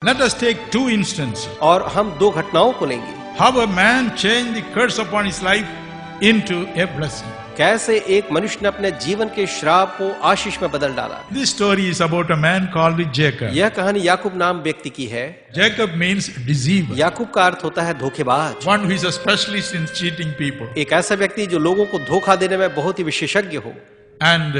Let us take two instances. और हम दो घटनाओं को लेंगे। How a man changed the curse upon his life into a blessing. कैसे एक मनुष्य ने अपने जीवन के श्राप को आशीष में बदल डाला। This story is about a man called Jacob. यह कहानी याकूब नाम व्यक्ति की है। Jacob means deceiver. याकूब का अर्थ होता है धोखेबाज। One who is a specialist in cheating people. एक ऐसा व्यक्ति जो लोगों को धोखा देने में बहुत ही विशेषज्ञ हो। And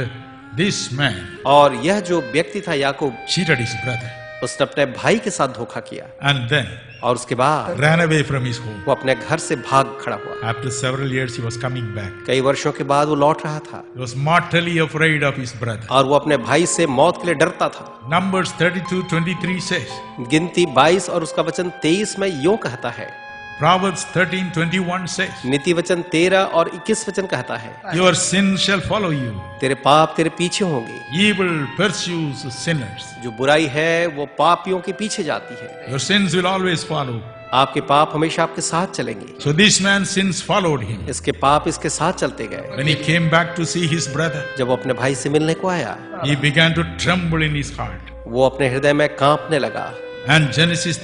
this man और यह जो व्यक्ति था याकूब, cheated his brother. उसने अपने भाई के साथ धोखा किया And then और उसके बाद ran away from his home. वो अपने घर से भाग खड़ा हुआ। After several years he was coming back. कई वर्षों के बाद वो लौट रहा था He was mortally afraid of his brother. और वो अपने भाई से मौत के लिए डरता था। Numbers 32:23 says, गिनती 22 और उसका वचन 23 में यूं कहता है। Proverbs 13:21 says, नीति वचन 13 और 21 वचन कहता है, your sin shall follow you. तेरे पाप तेरे पीछे होंगे। Evil pursues sinners. जो बुराई है वो पापियों के पीछे जाती है। Your sins will always follow. आपके पाप हमेशा आपके साथ चलेंगे। So this man's sins followed him. इसके पाप इसके साथ चलते गए। When he came back to see his brother, जब वो अपने भाई से मिलने को आया, he began to tremble in his heart. वो अपने हृदय में कांपने लगा। And Genesis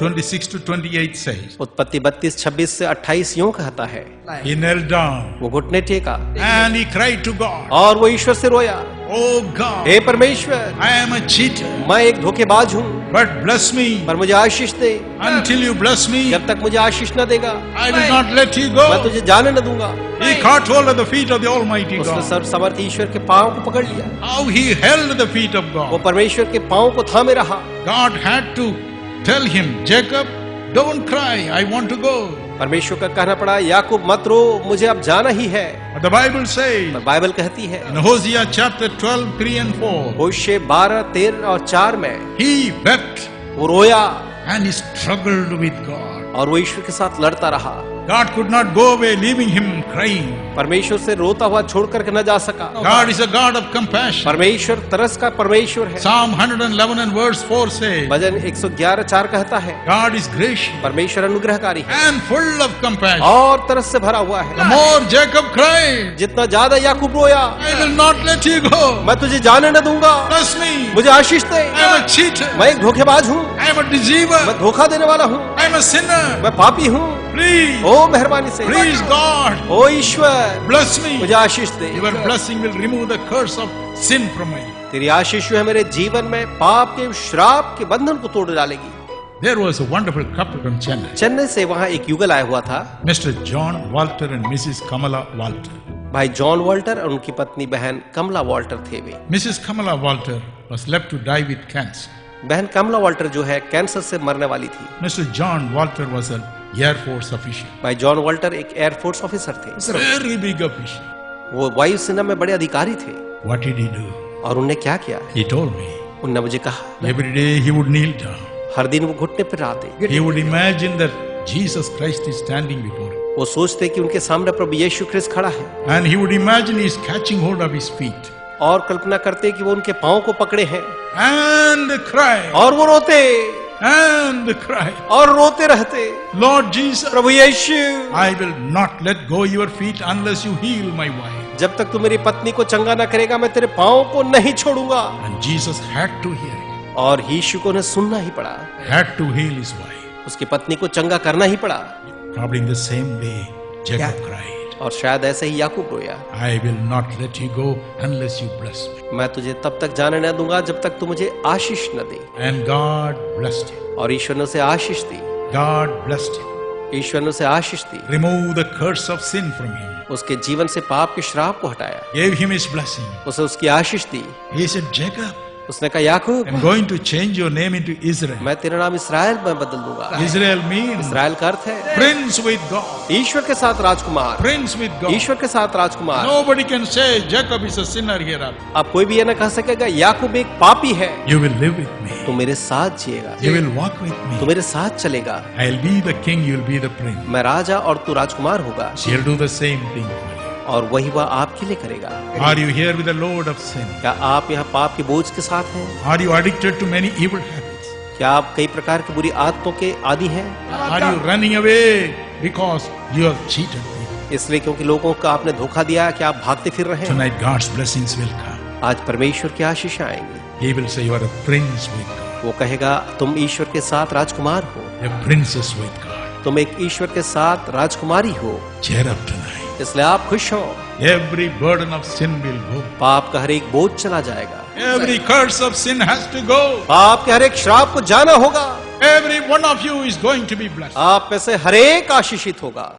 32:26-28 says, उत्पत्ति 32:26 से 28 यूं कहता है, he knelt down वो घुटने टेका and he cried to God, और वो ईश्वर से रोया, oh God, हे परमेश्वर, I am a cheater, मैं एक धोखेबाज हूँ, but bless me. पर मुझे आशीष दे। Until you bless me, जब तक मुझे आशीष न देगा, I will not let you मैं go. तुझे जाने न दूंगा। He caught hold of the feet of the Almighty उसने God. सर्वसमर्थ ईश्वर के पांव को पकड़ लिया। How he held the feet of वो God. परमेश्वर के पांव को थामे रहा। God had to tell him, Jacob, don't cry, I want to go. परमेश्वर का कहना पड़ा, याकूब मत रो, मुझे अब जाना ही है। But the Bible says, पर बाइबल कहती है in Hosea chapter 12:3 and 4, होशे 12, 13 और 4 में he wept वो रोया and he struggled with God. और वो ईश्वर के साथ लड़ता रहा। God could not go away, leaving him crying. परमेश्वर से रोता हुआ छोड़ करके न जा सका। God is a God of compassion. परमेश्वर तरस का परमेश्वर है। Psalm 111 and verse 4 says, भजन 111:4 कहता है, God is gracious परमेश्वर अनुग्रहकारी है and full of compassion. और तरस से भरा हुआ The है। more Jacob cried, जितना ज्यादा याकूब रोया, I will not let you go. मैं तुझे जाने न दूंगा, Bless me. मुझे आशीष दे। I am a cheater. मैं एक धोखेबाज हूँ, I am a deceiver. मैं धोखा देने वाला हूँ, I am a sinner. मैं पापी हूँ। Please, ओ मेहरबानी से, please God, O Ishwar, bless me. मुझे आशीष दे। Your blessing will remove the curse of sin from me. तेरी आशीष जो है मेरे जीवन में पाप के श्राप के बंधन को तोड़ डालेगी। There was a wonderful couple from Chennai, Chennai से वहाँ एक युगल आया हुआ था, Mr. John Walter and Mrs. Kamala Walter. भाई जॉन वॉल्टर और उनकी पत्नी बहन कमला वॉल्टर थे वे। Mrs. Kamala Walter was left to die with cancer. बहन कमला वॉल्टर जो है कैंसर से मरने वाली थी। Mr. John Walter was an Air Force official, भाई जॉन वॉल्टर एक एयरफोर्स ऑफिसर थे। very big official. वो वायुसेना में बड़े अधिकारी थे। What did he do? और उनने क्या किया? He told me. उनने मुझे कहा, Every day he would kneel down. हर दिन वो घुटने पर आते। He would imagine that Jesus Christ is standing before him. वो सोचते कि उनके सामने प्रभु यीशु ख्रिस्त खड़ा है And he would imagine he is catching hold of his feet. और कल्पना करते कि वो उनके पांव को पकड़े हैं And cry. और वो रोते And cry. और रोते रहते, Lord Jesus, Prabhu Yeshu, I will not let go your feet unless you heal my wife. जब तक तू मेरी पत्नी को चंगा न करेगा मैं तेरे पांव को नहीं छोड़ूंगा। And Jesus had to hear him. और यीशु को उन्हें सुनना ही पड़ा, Had to heal his wife. उसकी पत्नी को चंगा करना ही पड़ा। Probably in the same way, Jacob cried. और शायद ऐसे ही याकूब रोया, I will not let you go unless you bless me. मैं तुझे तब तक जाने न दूंगा जब तक तू मुझे आशीष न दे। And God blessed him. और ईश्वर ने उसे आशीष दी। God blessed him. ईश्वर ने उसे आशीष दी, Remove the curse of sin from him. उसके जीवन से पाप के श्राप को हटाया, Gave him his blessing. उसे उसकी आशीष दी। He said, Jacob, उसने कहा, याकूब, I'm going to change your name into Israel. मैं तेरा नाम इसराइल में बदल दूंगा। Israel means इसराइल का अर्थ है prince with God. ईश्वर के साथ राजकुमार, Prince with God. ईश्वर के साथ राजकुमार। Nobody can say Jacob is a sinner hereafter. अब कोई भी ये ना कह सकेगा याकूब एक पापी है। You will live with me. तू मेरे साथ जिएगा, You will walk with तू me. मेरे साथ चलेगा। I'll be the king, you'll be the prince. मैं राजा और तू राजकुमार होगा, He'll do the same thing for you. और वही वह आपके लिए करेगा। Are you here with the load of sin? क्या आप यहाँ पाप के बोझ के साथ हैं? Are you addicted to many evil habits? क्या आप कई प्रकार की बुरी आदतों के आदी हैं? Are you running away because you have cheated people? इसलिए क्योंकि लोगों का आपने धोखा दिया कि आप भागते फिर रहे हैं। Tonight God's blessings will come. आज परमेश्वर की आशीष आएंगी। He will say you are a prince with God. वो कहेगा तुम ईश्वर के साथ राजकुमार हो, a princess with God. तुम एक ईश्वर के साथ राजकुमारी हो, Cheer up tonight. इसलिए आप खुश हो। Every burden of sin will go. पाप का हर एक बोझ चला जाएगा, Every curse of sin has to go. पाप के हर एक श्राप को जाना होगा, Every one of you is going to be blessed. आप में से हर एक आशीषित होगा।